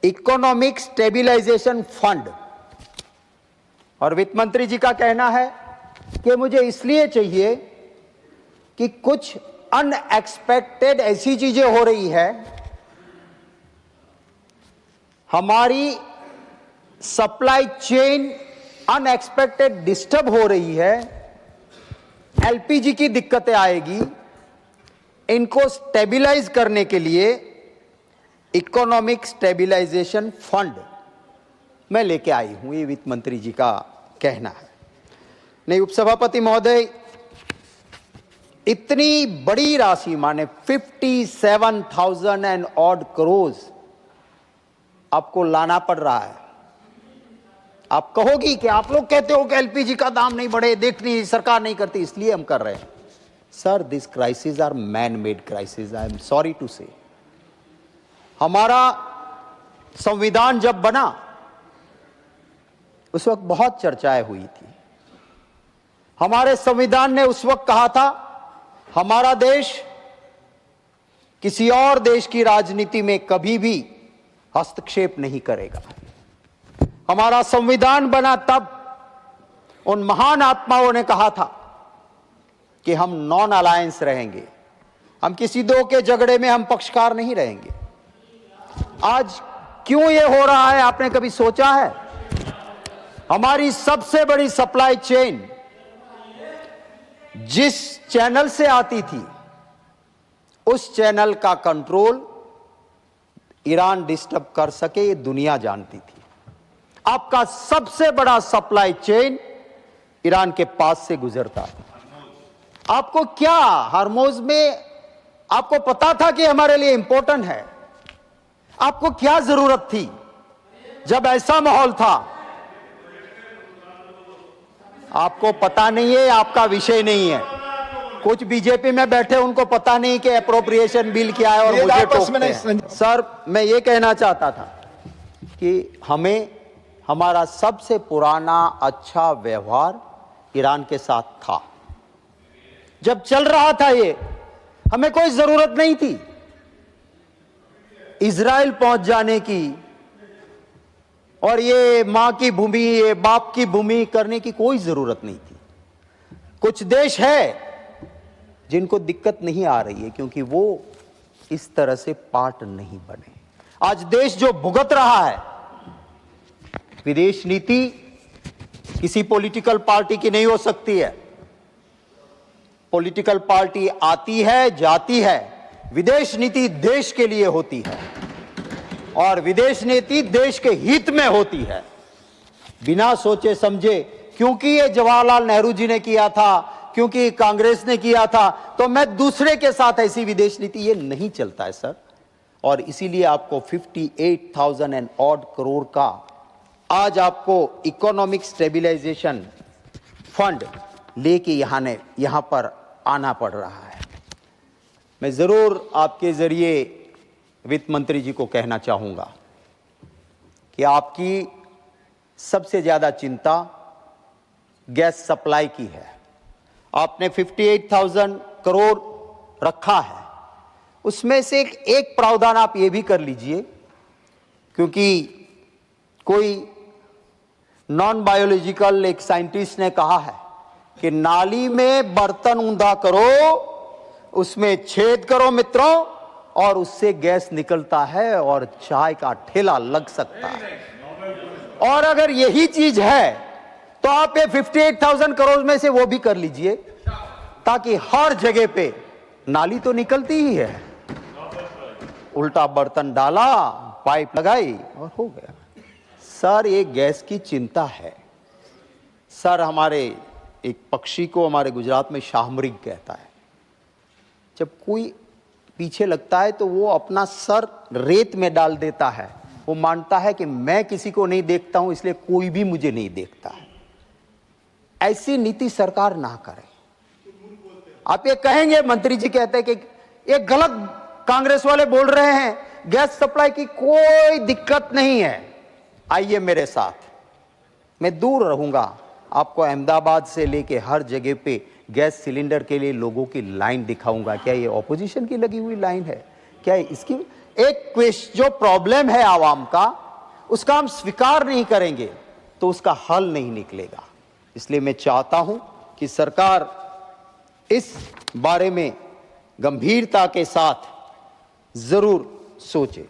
Economic stabilisation fund, और वित्त मंत्री जी का कहना है कि मुझे इसलिए चाहिए कि कुछ अनएक्सपेक्टेड ऐसी चीजें हो रही है, हमारी सप्लाई चेन अनएक्सपेक्टेड डिस्टर्ब हो रही है, एलपीजी की दिक्कतें आएगी, इनको स्टेबिलाइज करने के लिए इकोनॉमिक स्टेबिलाइजेशन फंड मैं लेके आई हूं, ये वित्त मंत्री जी का कहना है। नहीं, उपसभापति महोदय, इतनी बड़ी राशि माने 57,000 एंड ऑड करोड़ आपको लाना पड़ रहा है। आप कहोगी कि आप लोग कहते हो कि एलपीजी का दाम नहीं बढ़े, देखनी सरकार नहीं करती, इसलिए हम कर रहे हैं। Sir, this crisis are man made crisis, I am sorry to say. हमारा संविधान जब बना उस वक्त बहुत चर्चाएं हुई थी। हमारे संविधान ने उस वक्त कहा था हमारा देश किसी और देश की राजनीति में कभी भी हस्तक्षेप नहीं करेगा। हमारा संविधान बना तब उन महान आत्माओं ने कहा था कि हम नॉन अलायंस रहेंगे, हम किसी दो के झगड़े में हम पक्षकार नहीं रहेंगे। आज क्यों ये हो रहा है, आपने कभी सोचा है? हमारी सबसे बड़ी सप्लाई चेन जिस चैनल से आती थी उस चैनल का कंट्रोल ईरान डिस्टर्ब कर सके, ये दुनिया जानती थी। आपका सबसे बड़ा सप्लाई चेन ईरान के पास से गुजरता था। आपको क्या हरमोज में आपको पता था कि हमारे लिए इंपॉर्टेंट है? आपको क्या जरूरत थी जब ऐसा माहौल था? आपको पता नहीं है, आपका विषय नहीं है। कुछ बीजेपी में बैठे उनको पता नहीं कि अप्रोप्रिएशन बिल क्या है और मुझे टोकते हैं। सर, मैं ये कहना चाहता था कि हमें हमारा सबसे पुराना अच्छा व्यवहार ईरान के साथ था। जब चल रहा था ये, हमें कोई जरूरत नहीं थी इजराइल पहुंच जाने की और ये मां की भूमि, ये बाप की भूमि करने की कोई जरूरत नहीं थी। कुछ देश है जिनको दिक्कत नहीं आ रही है क्योंकि वो इस तरह से पार्ट नहीं बने। आज देश जो भुगत रहा है, विदेश नीति किसी पॉलिटिकल पार्टी की नहीं हो सकती है। पॉलिटिकल पार्टी आती है, जाती है, विदेश नीति देश के लिए होती है और विदेश नीति देश के हित में होती है, बिना सोचे समझे। क्योंकि ये जवाहरलाल नेहरू जी ने किया था, क्योंकि कांग्रेस ने किया था, तो मैं दूसरे के साथ ऐसी विदेश नीति, ये नहीं चलता है सर। और इसीलिए आपको 58,000 एंड ऑड करोड़ का आज आपको इकोनॉमिक स्टेबिलाइजेशन फंड लेके यहां पर आना पड़ रहा है। मैं जरूर आपके जरिए वित्त मंत्री जी को कहना चाहूंगा कि आपकी सबसे ज्यादा चिंता गैस सप्लाई की है। आपने 58,000 करोड़ रखा है, उसमें से एक प्रावधान आप ये भी कर लीजिए, क्योंकि कोई नॉन बायोलॉजिकल एक साइंटिस्ट ने कहा है कि नाली में बर्तन ऊंधा करो, उसमें छेद करो मित्रों, और उससे गैस निकलता है और चाय का ठेला लग सकता है। और अगर यही चीज है तो आप ये 58,000 करोड़ में से वो भी कर लीजिए, ताकि हर जगह पे नाली तो निकलती ही है, उल्टा बर्तन डाला, पाइप लगाई और हो गया। सर, ये गैस की चिंता है। सर, हमारे एक पक्षी को हमारे गुजरात में शाहमृग कहता है। जब कोई पीछे लगता है तो वो अपना सर रेत में डाल देता है, वो मानता है कि मैं किसी को नहीं देखता हूं इसलिए कोई भी मुझे नहीं देखता है। ऐसी नीति सरकार ना करे। आप ये कहेंगे, मंत्री जी कहते हैं कि ये गलत कांग्रेस वाले बोल रहे हैं, गैस सप्लाई की कोई दिक्कत नहीं है। आइए मेरे साथ, मैं दूर रहूंगा, आपको अहमदाबाद से लेके हर जगह पे गैस सिलेंडर के लिए लोगों की लाइन दिखाऊंगा। क्या ये ऑपोजिशन की लगी हुई लाइन है? क्या इसकी एक क्वेश्चन जो प्रॉब्लम है आवाम का, उसका हम स्वीकार नहीं करेंगे तो उसका हल नहीं निकलेगा। इसलिए मैं चाहता हूं कि सरकार इस बारे में गंभीरता के साथ जरूर सोचे।